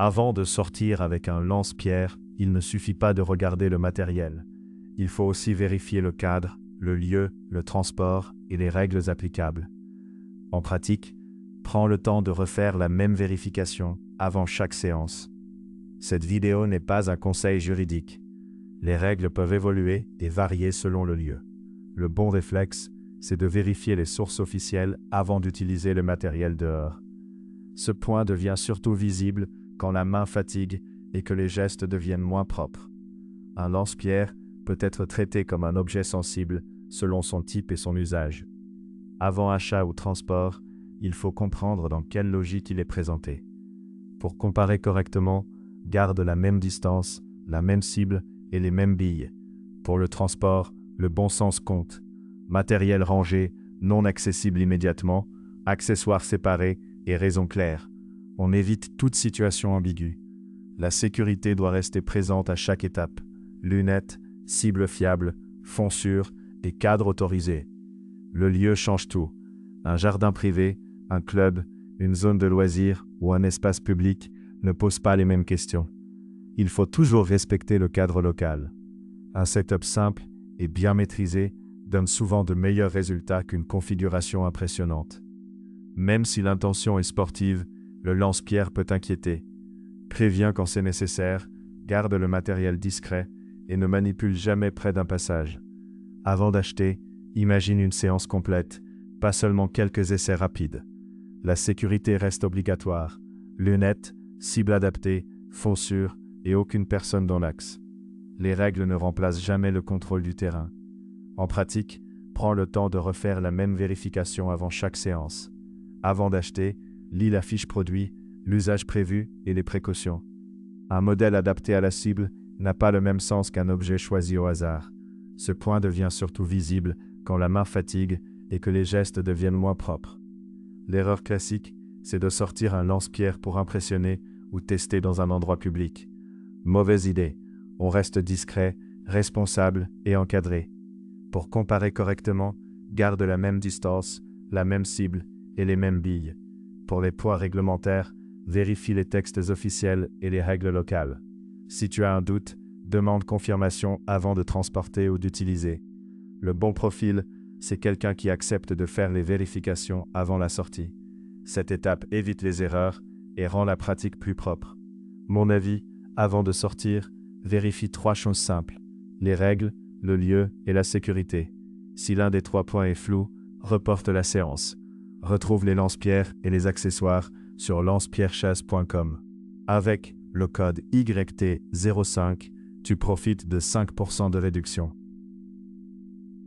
Avant de sortir avec un lance-pierre, il ne suffit pas de regarder le matériel. Il faut aussi vérifier le cadre, le lieu, le transport et les règles applicables. En pratique, prends le temps de refaire la même vérification avant chaque séance. Cette vidéo n'est pas un conseil juridique. Les règles peuvent évoluer et varier selon le lieu. Le bon réflexe, c'est de vérifier les sources officielles avant d'utiliser le matériel dehors. Ce point devient surtout visible quand la main fatigue et que les gestes deviennent moins propres. Un lance-pierre peut être traité comme un objet sensible selon son type et son usage. Avant achat ou transport, il faut comprendre dans quelle logique il est présenté. Pour comparer correctement, garde la même distance, la même cible et les mêmes billes. Pour le transport, le bon sens compte. Matériel rangé, non accessible immédiatement, accessoires séparés et raisons claires. On évite toute situation ambiguë. La sécurité doit rester présente à chaque étape. Lunettes, cible fiable, fond sûr et cadre autorisé. Le lieu change tout. Un jardin privé, un club, une zone de loisirs ou un espace public ne posent pas les mêmes questions. Il faut toujours respecter le cadre local. Un setup simple et bien maîtrisé donne souvent de meilleurs résultats qu'une configuration impressionnante. Même si l'intention est sportive, le lance-pierre peut inquiéter. Préviens quand c'est nécessaire, garde le matériel discret et ne manipule jamais près d'un passage. Avant d'acheter, imagine une séance complète, pas seulement quelques essais rapides. La sécurité reste obligatoire. Lunettes, cible adaptée, fond sûr et aucune personne dans l'axe. Les règles ne remplacent jamais le contrôle du terrain. En pratique, prends le temps de refaire la même vérification avant chaque séance. Avant d'acheter, lis la fiche produit, l'usage prévu et les précautions. Un modèle adapté à la cible n'a pas le même sens qu'un objet choisi au hasard. Ce point devient surtout visible quand la main fatigue et que les gestes deviennent moins propres. L'erreur classique, c'est de sortir un lance-pierre pour impressionner ou tester dans un endroit public. Mauvaise idée. On reste discret, responsable et encadré. Pour comparer correctement, garde la même distance, la même cible et les mêmes billes. Pour les poids réglementaires, vérifie les textes officiels et les règles locales. Si tu as un doute, demande confirmation avant de transporter ou d'utiliser. Le bon profil, c'est quelqu'un qui accepte de faire les vérifications avant la sortie. Cette étape évite les erreurs et rend la pratique plus propre. Mon avis, avant de sortir, vérifie 3 choses simples: les règles, le lieu et la sécurité. Si l'un des 3 points est flou, reporte la séance. Retrouve les lance-pierres et les accessoires sur lancepierrechasse.com. Avec le code YT05, tu profites de 5% de réduction.